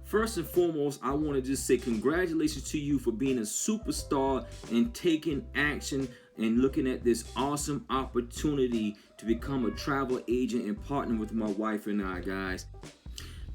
First and foremost, I want to just say congratulations to you for being a superstar and taking action and looking at this awesome opportunity to become a travel agent and partner with my wife and I, guys.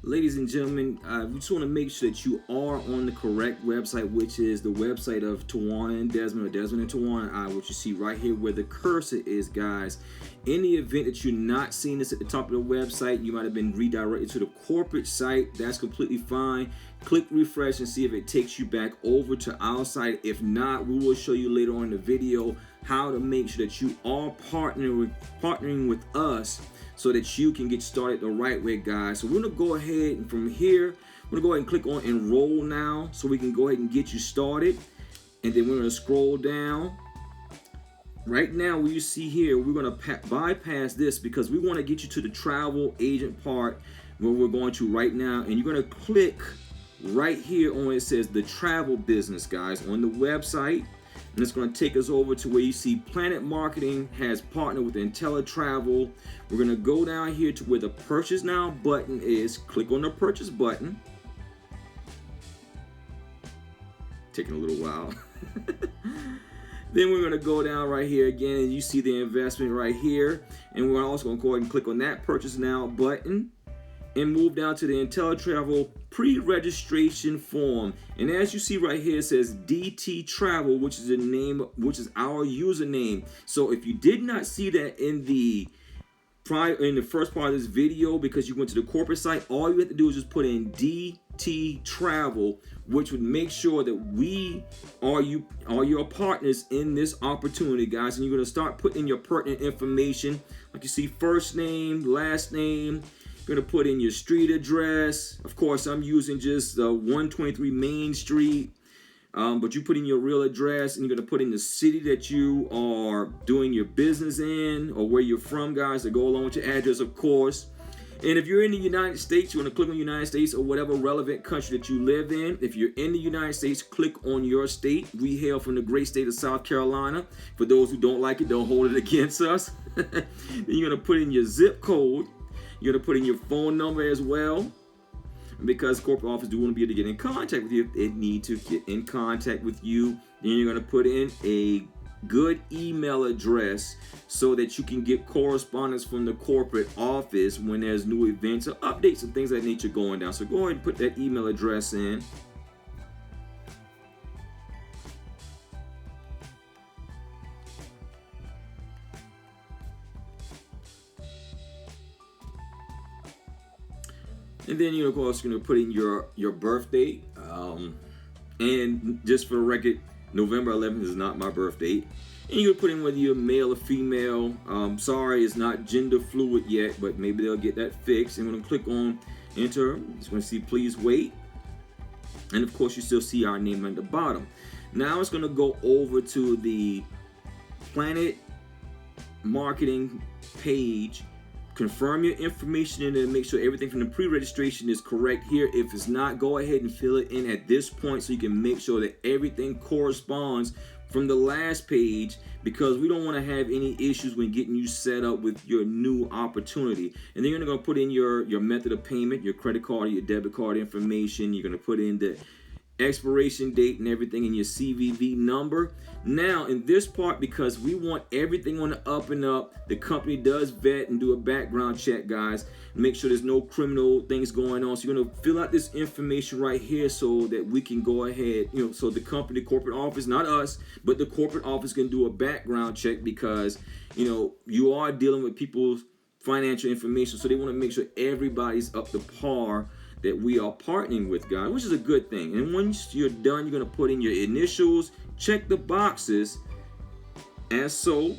Ladies and gentlemen, we just want to make sure that you are on the correct website, which is the website of Tawana and Desmond, or Desmond and Tawana, which you see right here where the cursor is, guys. In the event that you're not seeing this at the top of the website, you might have been redirected to the corporate site. That's completely fine. Click refresh and see if it takes you back over to our site. If not, we will show you later on in the video how to make sure that you are partnering with us so that you can get started the right way, guys. So we're gonna go ahead and from here, we're gonna go ahead and click on enroll now so we can go ahead and get you started. And then we're gonna scroll down. Right now, what you see here, we're gonna bypass this because we wanna get you to the travel agent part where we're going to right now. And you're gonna click right here on where it says the travel business, guys, on the website. And it's going to take us over to where you see Planet Marketing has partnered with InteleTravel. We're going to go down here to where the Purchase Now button is. Click on the Purchase button. Taking a little while. Then we're going to go down right here again, and you see the investment right here. And we're also going to go ahead and click on that Purchase Now button and move down to the InteleTravel pre-registration form. And as you see right here, it says DT Travel, which is the name, which is our username. So if you did not see that in the first part of this video because you went to the corporate site, all you have to do is just put in DT Travel, which would make sure that we are your partners in this opportunity, guys. And you're gonna start putting in your pertinent information, like you see first name, last name. You're gonna put in your street address. Of course, I'm using just 123 Main Street, but you put in your real address, and you're gonna put in the city that you are doing your business in, or where you're from, guys, to go along with your address, of course. And if you're in the United States, you want to click on United States or whatever relevant country that you live in. If you're in the United States, click on your state. We hail from the great state of South Carolina. For those who don't like it, don't hold it against us. Then you're gonna put in your zip code. You're going to put in your phone number as well, because corporate office do want to be able to get in contact with you if they need to get in contact with you. Then you're going to put in a good email address so that you can get correspondence from the corporate office when there's new events or updates and things of that nature going down. So go ahead and put that email address in. And then you're of course going to put in your birthday. And just for the record, November 11th is not my birthday. And you're going to put in whether you're male or female. Sorry, it's not gender fluid yet, but maybe they'll get that fixed. And we're going to click on enter. It's going to see please wait. And of course, you still see our name at the bottom. Now it's going to go over to the Planet Marketing page. Confirm your information in and make sure everything from the pre-registration is correct here. If it's not, go ahead and fill it in at this point so you can make sure that everything corresponds from the last page, because we don't want to have any issues when getting you set up with your new opportunity. And then you're going to put in your method of payment, your credit card, your debit card information. You're going to put in the expiration date and everything, and your CVV number. Now in this part, because we want everything on the up and up, the company does vet and do a background check, guys, make sure there's no criminal things going on. So you're going to fill out this information right here so that we can go ahead, so the company, corporate office, not us, but the corporate office can do a background check, because you are dealing with people's financial information, so they want to make sure everybody's up to par that we are partnering with, guys, which is a good thing. And once you're done, you're going to put in your initials, check the boxes as so.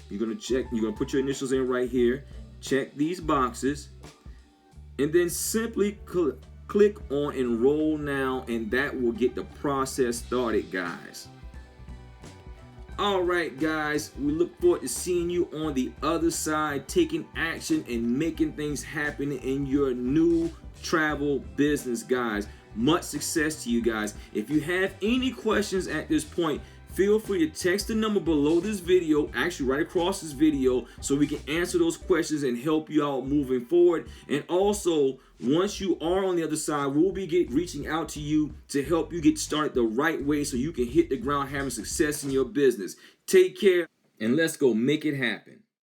You're going to put your initials in right here, check these boxes, and then simply click on enroll now, and that will get the process started, guys. All right, guys, we look forward to seeing you on the other side, taking action and making things happen in your new travel business, guys. Much success to you guys. If you have any questions at this point, feel free to text the number below this video, actually right across this video, so we can answer those questions and help you out moving forward. And also, once you are on the other side, we'll be reaching out to you to help you get started the right way so you can hit the ground having success in your business. Take care, and let's go make it happen.